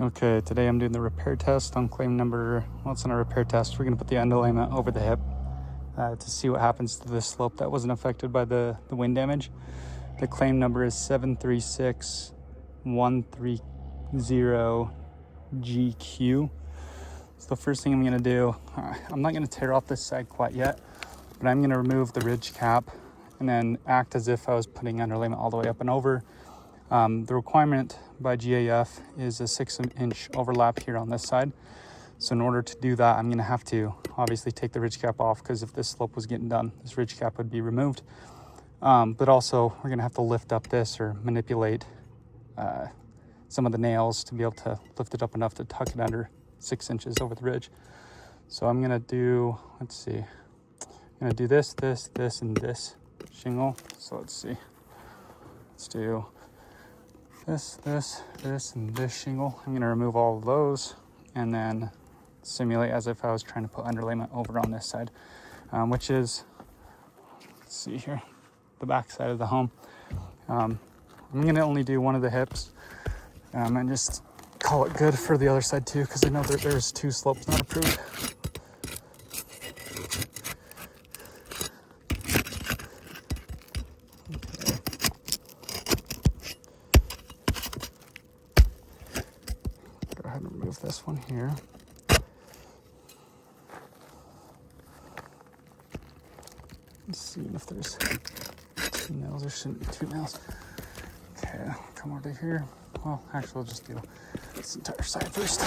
Okay, today I'm doing the repair test on claim number, well, it's not a repair test. We're gonna put the underlayment over the hip to see what happens to this slope that wasn't affected by the wind damage. The claim number is 736130GQ. So the first thing I'm gonna do, I'm not gonna tear off this side quite yet, but I'm gonna remove the ridge cap and then act as if I was putting underlayment all the way up and over. The requirement by GAF is a 6-inch overlap here on this side. So in order to do that, I'm gonna have to obviously take the ridge cap off, because if this slope was getting done, this ridge cap would be removed. But also we're gonna have to lift up this or manipulate some of the nails to be able to lift it up enough to tuck it under 6 inches over the ridge. So I'm gonna do, let's see, I'm gonna do this, and this shingle. So let's see, let's do this, and this shingle. I'm gonna remove all of those and then simulate as if I was trying to put underlayment over on this side, which is, let's see here, the back side of the home. I'm gonna only do one of the hips and just call it good for the other side too, because I know that there's 2 slopes not approved. Go ahead and remove this one here. Let's see if there's 2 nails. There shouldn't be 2 nails. Okay, come over here. Well, actually, I'll just do this entire side first.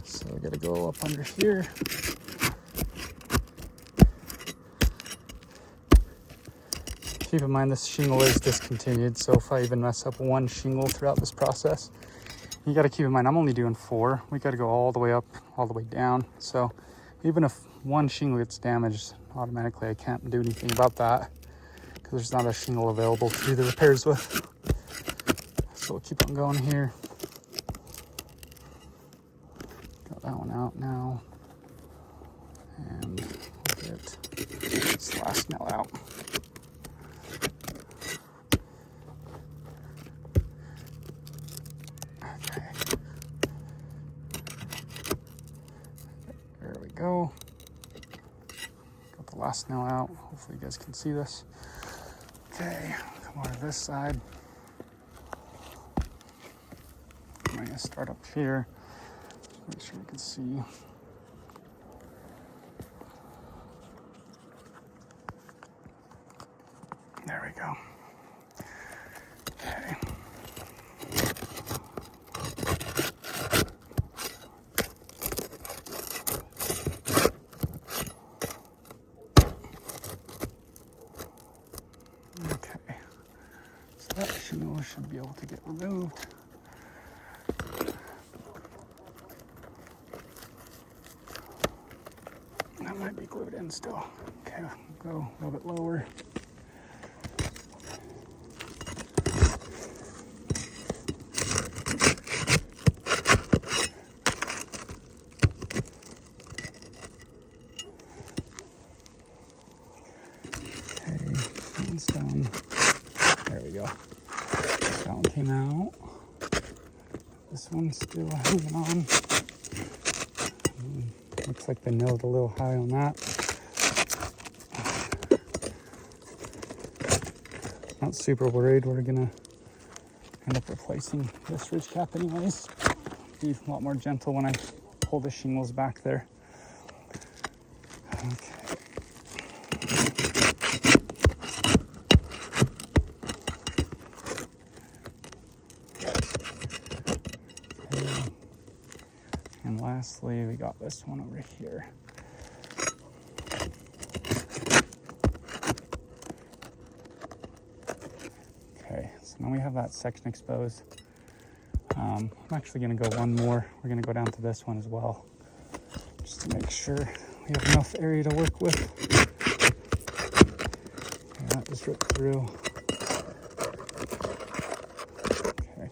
So I gotta go up under here. Keep in mind this shingle is discontinued, so if I even mess up one shingle throughout this process, you gotta keep in mind I'm only doing 4. We gotta go all the way up, all the way down. So even if one shingle gets damaged, automatically I can't do anything about that, because there's not a shingle available to do the repairs with. So we'll keep on going here. Got that one out now. And we'll get this last nail out. Okay. There we go. Got the last nail out. Hopefully you guys can see this. Okay, come over to this side. I'm gonna start up here. Make sure you can see. There we go. Okay. Okay. So that shingle should be able to get removed. That might be glued in still. Okay, go a little bit lower. Okay, it's done. There we go. That one came out. This one's still hanging on. Looks like they nailed a little high on that. Not super worried. We're gonna end up replacing this ridge cap anyways. Be a lot more gentle when I pull the shingles back there. Okay. And lastly, we got this one over here. Okay, so now we have that section exposed. I'm actually gonna go one more. We're gonna go down to this one as well, just to make sure we have enough area to work with. Okay, that just ripped through. Okay,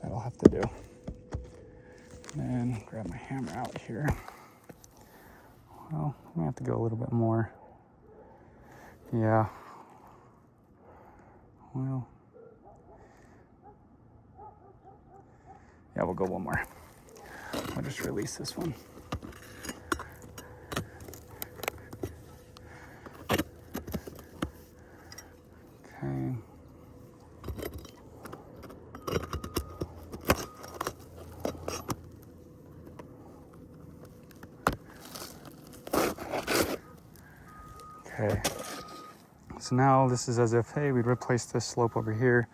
that'll have to do. And then grab my hammer out here. Well, we have to go a little bit more. Yeah. Well, Yeah, we'll go one more. I'll just release this one. Okay. Okay. So now this is as if, hey, we'd replace this slope over here.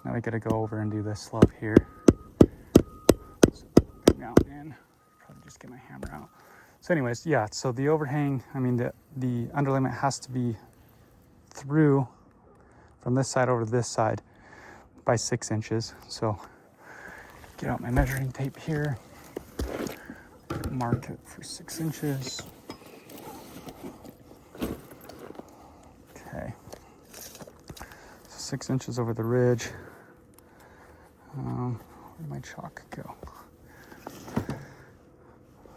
Now we gotta go over and do this slope here. So get me out and probably just get my hammer out. So anyways, yeah, so the overhang, I mean, the underlayment has to be through from this side over to this side by 6 inches. So get out my measuring tape here, mark it for 6 inches. Okay, so 6 inches over the ridge. Where'd my chalk go?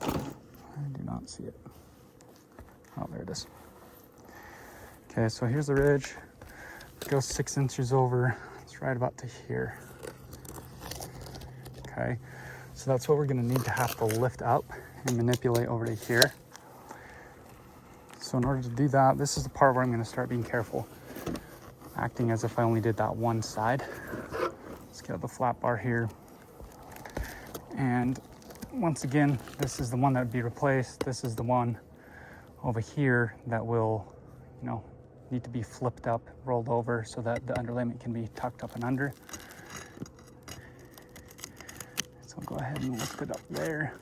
I do not see it. Oh, there it is. Okay, so here's the ridge. It goes 6 inches over. It's right about to here. Okay, so that's what we're gonna need to have to lift up and manipulate over to here. So in order to do that, this is the part where I'm gonna start being careful, acting as if I only did that one side. Let's get the flat bar here. And once again, this is the one that would be replaced. This is the one over here that will, you know, need to be flipped up, rolled over so that the underlayment can be tucked up and under. So I'll go ahead and lift it up there.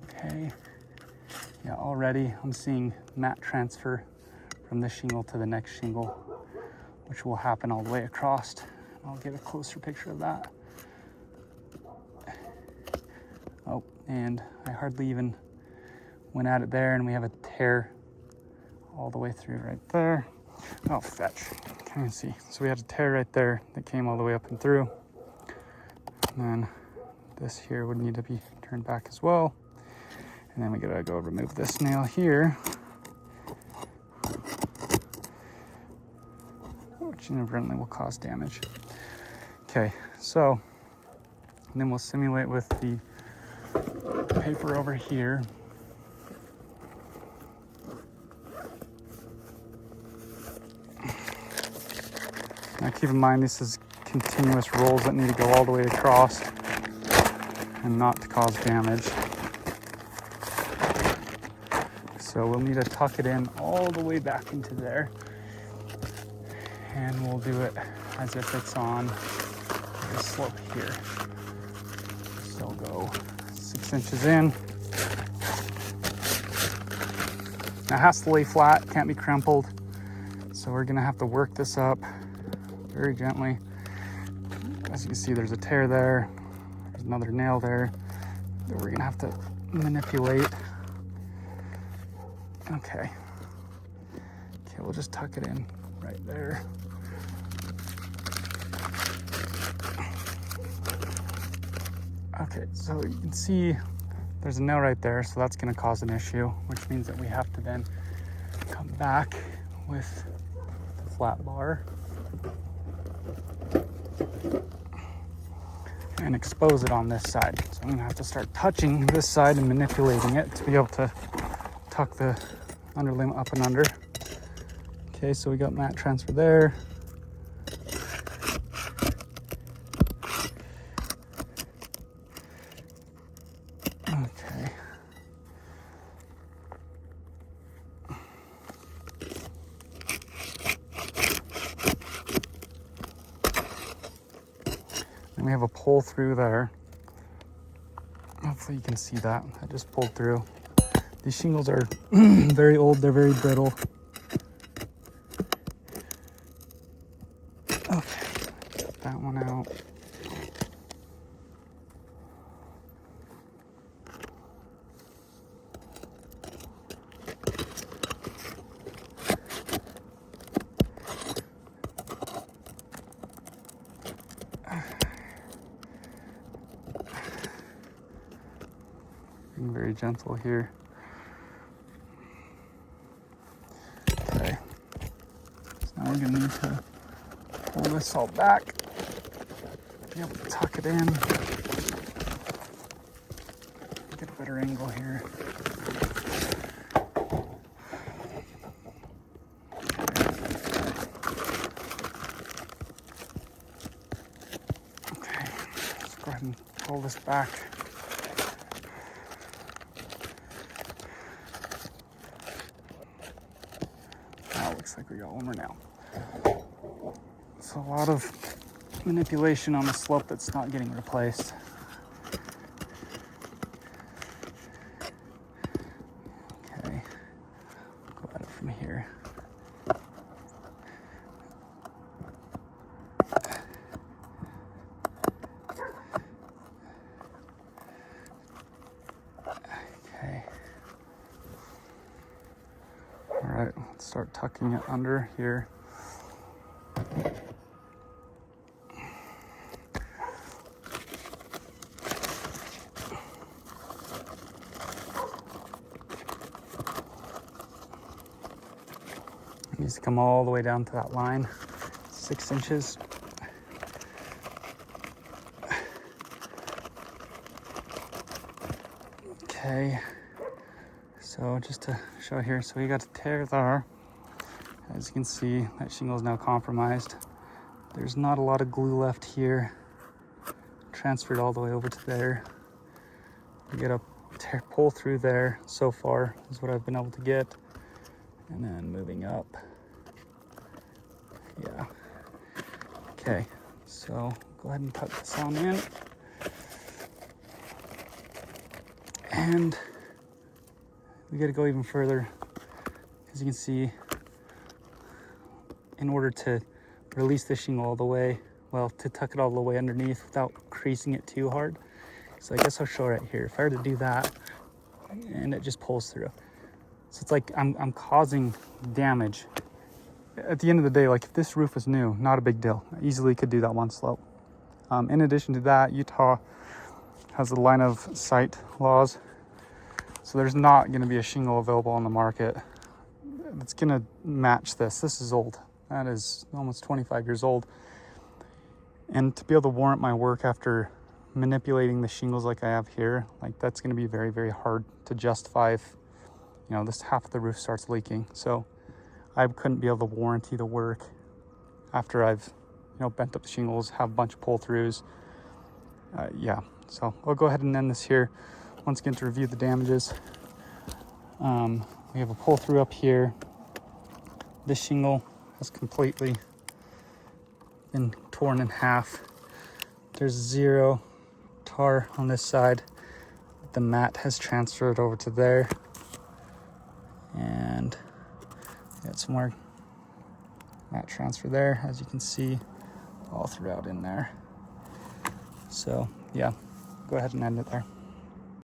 Okay. Yeah, already I'm seeing mat transfer from this shingle to the next shingle, which will happen all the way across. I'll get a closer picture of that. Oh, and I hardly even went at it there, and we have a tear all the way through right there. Oh, fetch. Can't even see. So we had a tear right there that came all the way up and through. And then this here would need to be turned back as well. And then we gotta go remove this nail here, which inadvertently will cause damage. Okay, so, and then we'll simulate with the paper over here. Now keep in mind, this is continuous rolls that need to go all the way across and not to cause damage. So we'll need to tuck it in all the way back into there. And we'll do it as if it's on the slope here. So we'll go 6 inches in. Now it has to lay flat, can't be crumpled. So we're gonna have to work this up very gently. As you can see, there's a tear there. There's another nail there that we're gonna have to manipulate. Okay. Okay, we'll just tuck it in right there. Okay, so you can see there's a nail right there, so that's gonna cause an issue, which means that we have to then come back with the flat bar and expose it on this side. So I'm gonna have to start touching this side and manipulating it to be able to tuck the underlayment up and under. Okay, so we got mat transfer there. Okay. And we have a pull through there. Hopefully you can see that. I just pulled through. These shingles are very old, they're very brittle. Okay, get that one out. Being very gentle here. Okay, so now we're gonna need to pull this all back, be able to tuck it in, get a better angle here. Okay, let's go ahead and pull this back. Now it looks like we got one more now. So a lot of manipulation on the slope that's not getting replaced. Okay, go at it from here. Okay. All right, let's start tucking it under here. It needs to come all the way down to that line, 6 inches. Okay, so just to show here, so we got a tear there. As you can see, that shingle is now compromised. There's not a lot of glue left here. Transferred all the way over to there. We get a pull through there so far is what I've been able to get. And then moving up. Yeah. Okay, so go ahead and tuck this on in. And we got to go even further. As you can see, in order to release the shingle all the way, well, to tuck it all the way underneath without creasing it too hard. So I guess I'll show right here. If I were to do that, and it just pulls through. So it's like I'm causing damage. At the end of the day, like if this roof was new, not a big deal. I easily could do that one slope. In addition to that, Utah has the line of sight laws. So there's not gonna be a shingle available on the market that's gonna match this. This is old. That is almost 25 years old. And to be able to warrant my work after manipulating the shingles like I have here, like that's going to be very, very hard to justify if, you know, this half of the roof starts leaking. So I couldn't be able to warranty the work after I've, you know, bent up the shingles, have a bunch of pull-throughs. Yeah, so I'll go ahead and end this here. Once again, to review the damages. We have a pull-through up here. This shingle has completely been torn in half. There's 0 tar on this side. The mat has transferred over to there. And got some more mat transfer there, as you can see, all throughout in there. So yeah, go ahead and end it there.